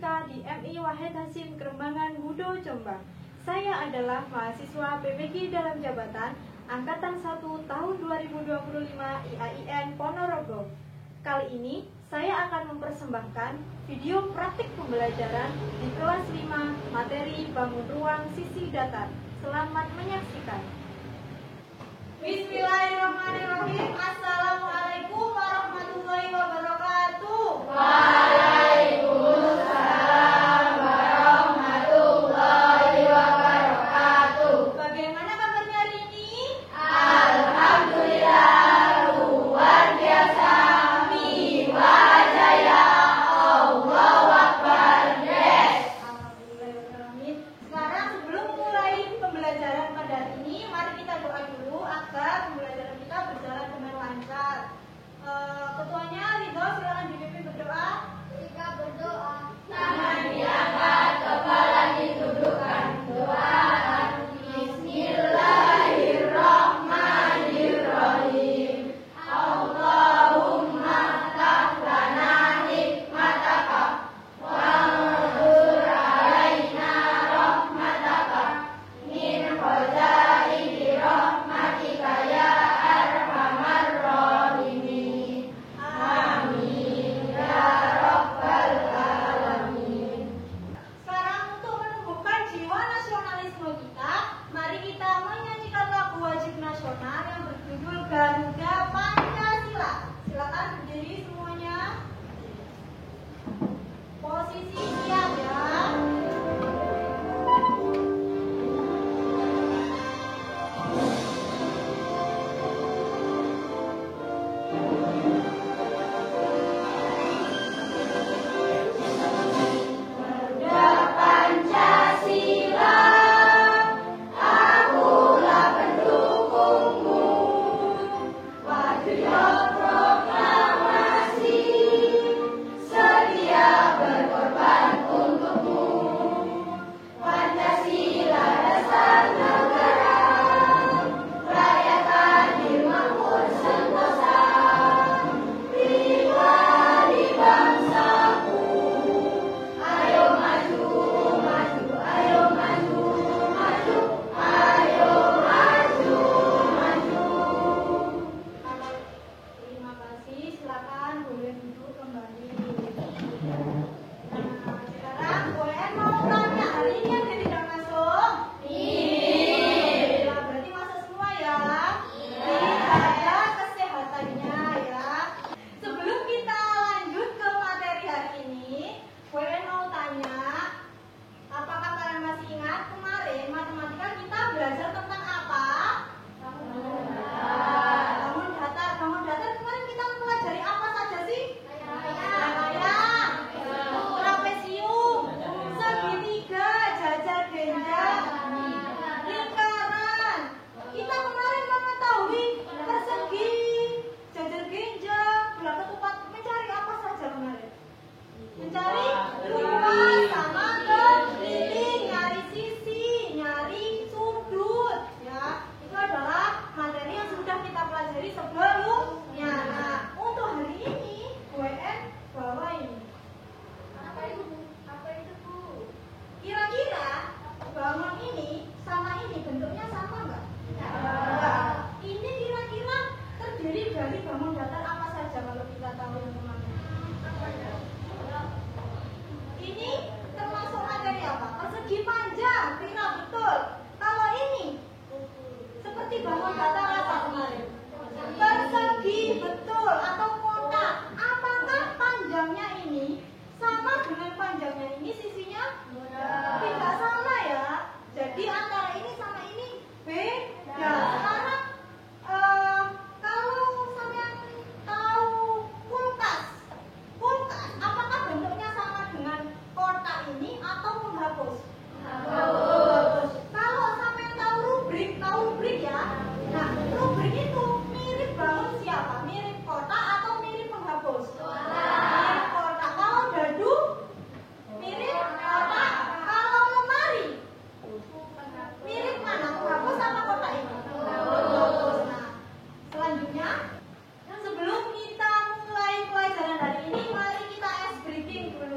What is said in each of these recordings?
Matematika di MI Wahid Hasim Kerembangan Gudo Jombang. Saya adalah mahasiswa PPG dalam jabatan Angkatan 1 tahun 2025 IAIN Ponorogo. Kali ini saya akan mempersembahkan video praktik pembelajaran di kelas 5 materi bangun ruang sisi datar. Selamat menyaksikan. Bismillahirrahmanirrahim. Assalamualaikum warahmatullahi wabarakatuh. Waalaikumsalam warahmatullahi wabarakatuh. Bagaimana kabarnya hari ini? Alhamdulillah, luar biasa. Miwajaya, Allahu Akbar, yes. Alhamdulillahirrahmanirrahim. Sekarang sebelum mulai pembelajaran pada hari ini, mari kita doa dulu agar pembelajaran kita berjalan dengan lancar. Ketuanya Ridho, silakan dipimpin berdoa.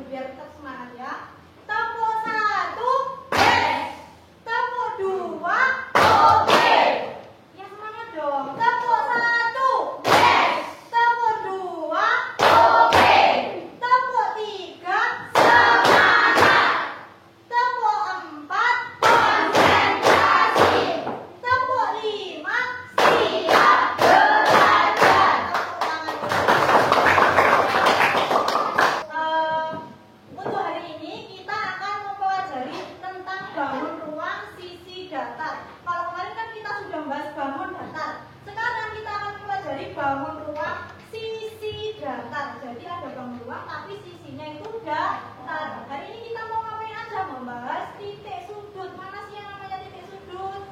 biar tetap semangat ya. Tepuk 1, yes. Tepuk 2, Oke. yang semangat dong. Tepuk 1, yes. Tepuk 2, Oke. tepuk 3, Semangat. tepuk 4, Konsentrasi. tepuk 5, Siap belajar. Untuk hari ini kita akan mempelajari tentang bangun ruang sisi datar. Kalau kemarin kan kita sudah membahas bangun datar. Sekarang kita akan mempelajari bangun ruang sisi datar. Jadi ada bangun ruang tapi sisinya itu datar. Hari ini kita mau ngapain aja? Membahas titik sudut. Mana sih yang namanya titik sudut?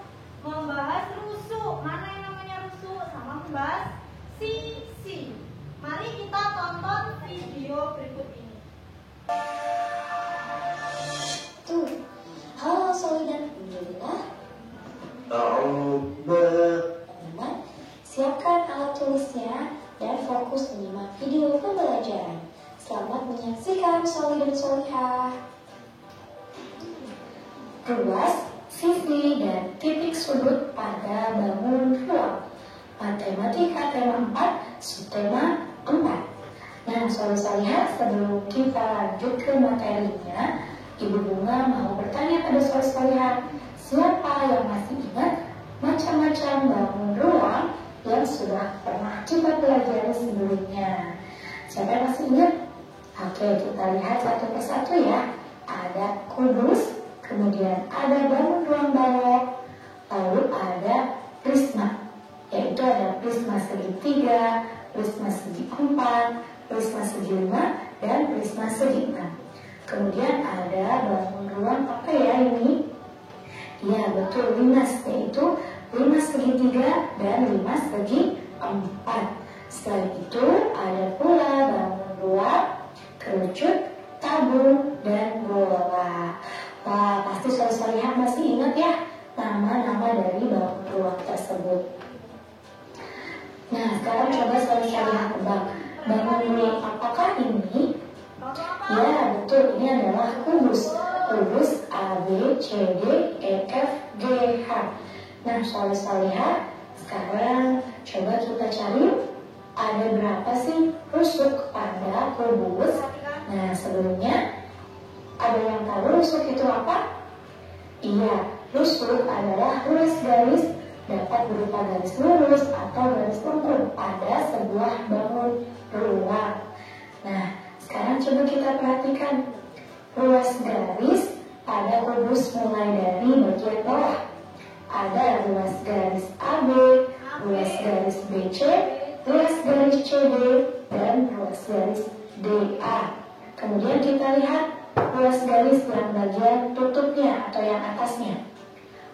Membahas rusuk. Mana yang namanya rusuk? Sama membahas sisi. Mari kita tonton video berikut ini. Tuh, halo Soli dan Alhamdulillah. Teman-teman, siapkan alat tulisnya dan fokus menyimak video pembelajaran. Selamat menyaksikan Soli dan Solihah. Ruas, sisi, dan titik sudut pada bangun ruang. Matematika tema 4, subtema 4. Nah, Solihah, sebelum kita lanjut ke materinya, Ibu Bunga mau bertanya pada Solihah, siapa yang masih ingat macam-macam bangun ruang yang sudah pernah kita pelajari sebelumnya? Siapa yang masih ingat? Oke, kita lihat satu persatu ya. Ada kubus, kemudian ada bangun ruang balok, lalu ada prisma, yaitu ada prisma segitiga, prisma segi 4, prisma segi 5, dan prisma segi 6. Kemudian ada bangun ruang apa ya ini? Ya betul, limas, yaitu limas segitiga dan limas segi 4. Selain itu ada pula bangun ruang kerucut, tabung, dan bola. Wah, pasti Solihah masih ingat ya nama-nama dari bangun ruang tersebut. Nah, sekarang coba Solihah tebak. Bangun ruang apakah ini? Ya, betul. Ini adalah kubus. Kubus A, B, C, D, E, F, G, H. Nah, Solihah, sekarang coba kita cari ada berapa sih rusuk pada kubus. Nah, sebelumnya ada yang tahu rusuk itu apa? Iya, rusuk adalah ruas garis, dapat berupa garis lurus atau garis lengkung pada sebuah bangun ruang. Nah, sekarang coba kita perhatikan ruas garis pada kubus mulai dari bagian bawah. Ada ruas garis AB, ruas garis BC, ruas garis CD, dan ruas garis DA. Kemudian kita lihat ruas garis yang bagian tutupnya atau yang atasnya.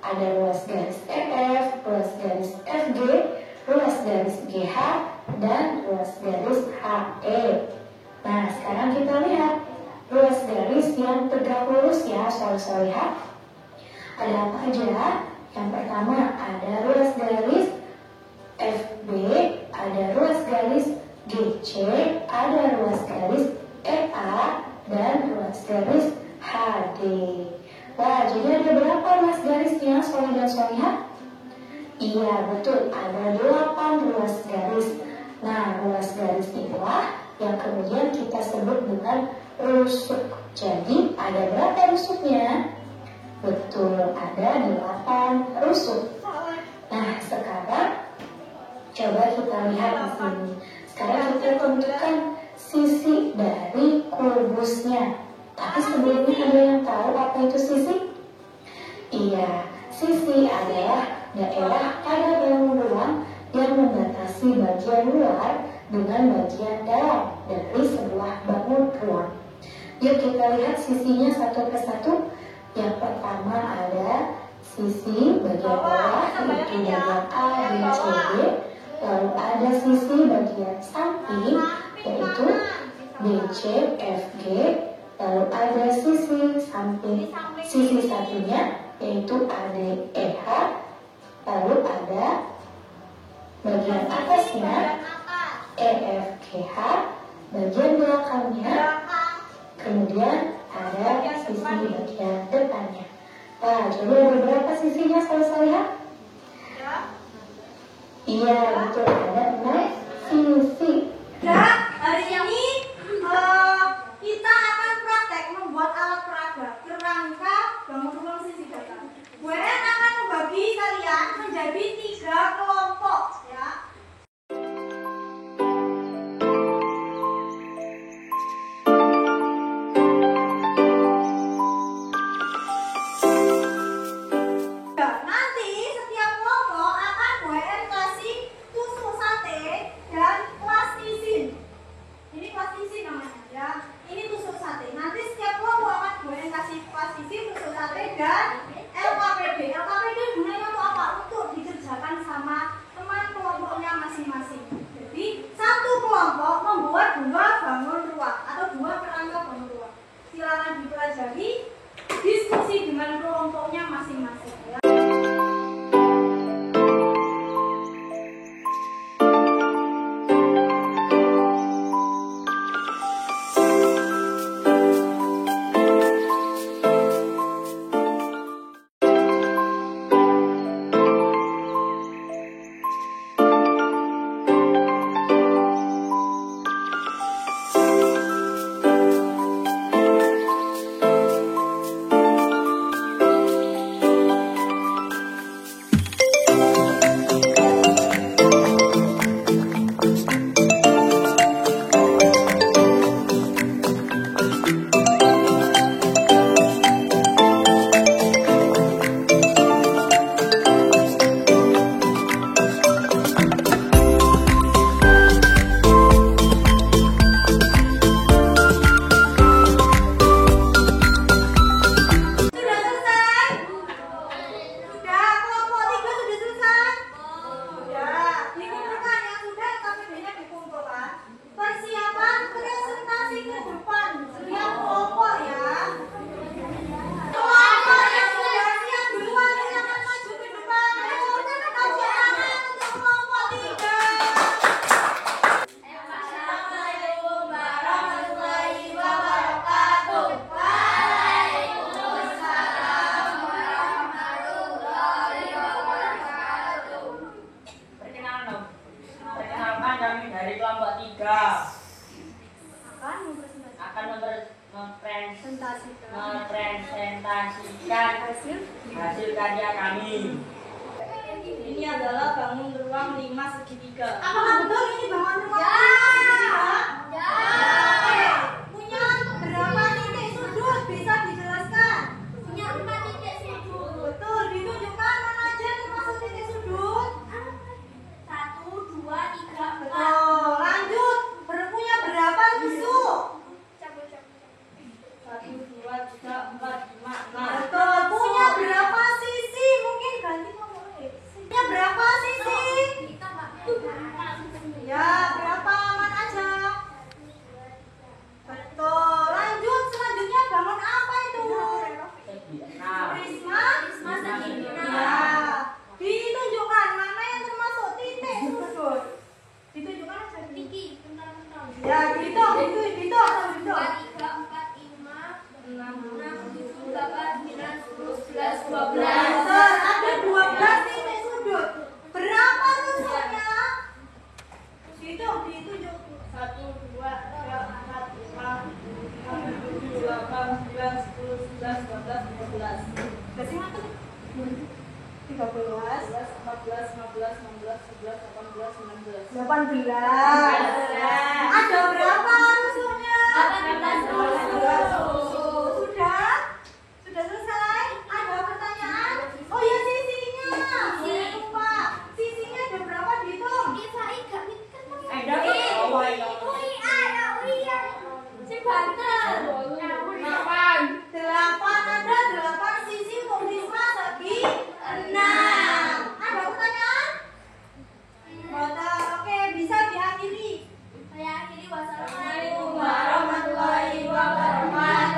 Ada ruas garis EF, ruas garis FG, ruas garis GH, dan ruas garis HE. Nah, sekarang kita lihat ruas garis yang tegak lurus ya, Solihah. Ada apa aja? Yang pertama ada ruas garis FB, ada ruas garis GC, ada ruas garis EA, dan ruas garis HD. Wah, jadi ada berapa ruas garisnya, Soli dan Solihah? Iya, betul, ada 8 ruas garis. Nah, ruas garis inilah yang kemudian kita sebut dengan rusuk. Jadi, ada berapa rusuknya? Betul, ada 8 rusuk. Nah, sekarang coba kita lihat di sini. Sekarang kita tentukan sisi dari kubusnya. Tapi sebelumnya ada yang tahu apa itu sisi? Iya, sisi adalah daerah pada bangun ruang yang membatasi bagian luar dengan bagian dalam dari sebuah bangun ruang. Yuk kita lihat sisinya satu persatu. Yang pertama ada sisi bagian bawah, yaitu bagian A, B, C, D. Lalu ada sisi bagian samping, yaitu B, C, F, G. Lalu ada sisi samping, sisi satunya, yaitu A, D, E, H. Lalu ada bagian atasnya, E, F, G, H. Bagian belakangnya, Kemudian ada sisi bagian depannya. Wah, jadi ada berapa sisinya Salsa lihat? Ya. Iya, betul, ada 6 sisi. Ya, hari ini kita akan praktek membuat alat peraga kerangka bangun ruang sisi datar. WN akan membagi kalian menjadi 3 kelompok ya. Nanti setiap kelompok akan WN kasih tusuk sate dan plastisin. Ini plastisin namanya ya. Ini tusuk sate. Nanti setiap kelompok akan WN kasih plastisin, tusuk sate dan LKPD. LKPD gunanya untuk apa? Untuk dikerjakan sama teman kelompoknya masing-masing. Jadi satu kelompok membuat 2 bangun ruang atau 2 kerangka bangun ruang. Silakan dipelajari, diskusi dengan kelompoknya masing-masing ya. Dari kelompok 3 akan mempresentasikan hasil karya kami. Ini adalah bangun ruang 5 segitiga. Apakah betul ini bangun ruang 5 segitiga? Ya. Oke. Punya berapa titik sudut? Bisa dijelaskan? Punya 4 titik sudut. Betul. Ditunjukkan mana aja termasuk titik sudut? 1, 2, 3, 4. Betul. Lanjut. Punya berapa tusuk? 1, 2, 3, 4, 5, 6. Betul. Punya berapa sisi? Mungkin ganti ngomong. Punya berapa sisi? Kita Ya, berapa mana aja? Betul. Lanjut. Selanjutnya bangun apa itu? Prisma? Prisma segitiga. Ya. Ditunjukkan mana yang termasuk titik sudut. Ditunjukkan aja. Tiki, bentar-bentar. Ya, dihitung atau dihitung. 2, 3, 4, 5, 6, 7, 8, 9, 10, 11, 12. Betul. Ada 12 titik sudut. Berapa tusuknya? Dihitung, ditunjuk. 1, 2, 3, 4, 5, 6, 7, 8, 9, 10, 11, 12, 13. Kasih makan. 13, 14, 15, 16, 17, 18, 19. 18. Ada berapa tusuknya? 18 tusuk. Sudah? Sudah selesai? Ada pertanyaan? Oh ya, sisinya. Saya lupa. Sisinya ada berapa dihitung? Kita ikat ini kan Ada oh iya. si banter. 8. Ada 8 sisi untuk prisma segi 6. Ada pertanyaan? Betul. Oke, bisa diakhiri. Saya akhiri wassalamualaikum Warahmatullahi wabarakatuh.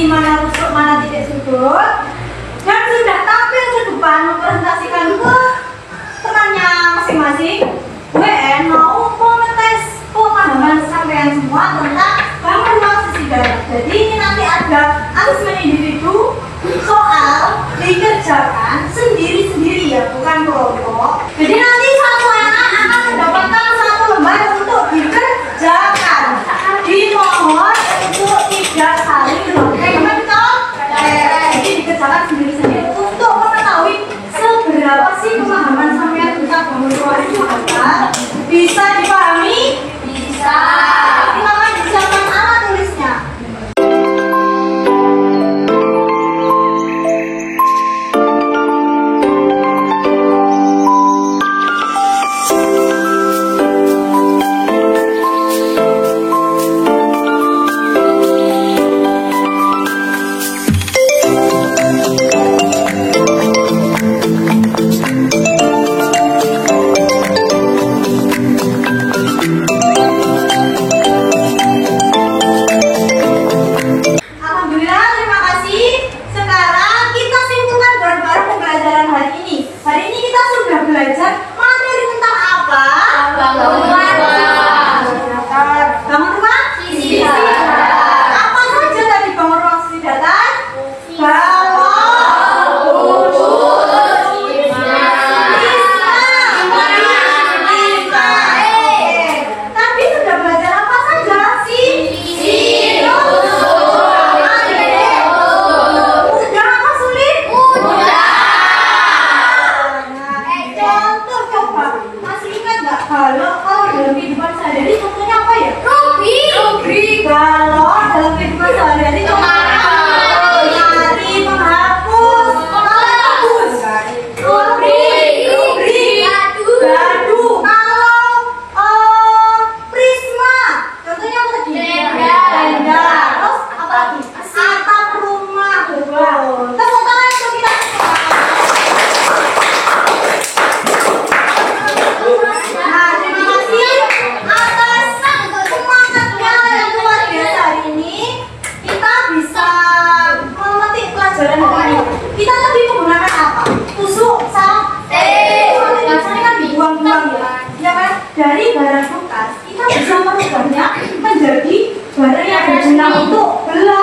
isi mana rusuk, mana titik sudut, dan sudah tampil ke depan mempresentasikan ke temannya masing-masing. WN mau ngetes pemahaman sampean semua tentang bangun ruang sisi datar. Jadi ini nanti ada asesmen individu, soal dikerjakan sendiri-sendiri ya, bukan kelompok. Jadi nanti satu anak akan mendapatkan satu lembar untuk dikerjakan. Dimohon untuk tidak saling mentok. Jadi dikerjakan sendiri-sendiri untuk mengetahui seberapa sih pemahaman sampean tentang bangun ruang sisi datar. Bisa dipahami? Bisa. Silakan disiapkan alat tulisnya. Alhamdulillah, terima kasih. Sekarang kita simpulkan bareng-bareng pembelajaran hari ini. Hari ini kita sudah belajar materi tentang apa? Bangun rumah. Bangun rumah? Sisi datar. Apa saja tadi bangun ruang sisi datar? Tadi sudah belajar apa saja? Udah apa sulit? Contoh coba, masih ingat nggak kalau dalam kehidupan sehari-hari contohnya apa ya? Rugi. Kalau dalam kehidupan sehari-hari contohnya nyari, menghapus, menghapus. Gaduh. Kalau prisma, contohnya apa tadi? Tenda. Terus apa lagi? Atap rumah. Tepuk tangan untuk kita. Nah, terima kasih atas semangatnya yang luar biasa hari ini. Kita bisa memetik pelajaran hari ini. Kita lebih menggunakan apa? Tusuk, sama biasanya kan dibuang-buang ya. Ya kan? Dari barang bekas kita bisa merubahnya menjadi barang yang berguna untuk belajar.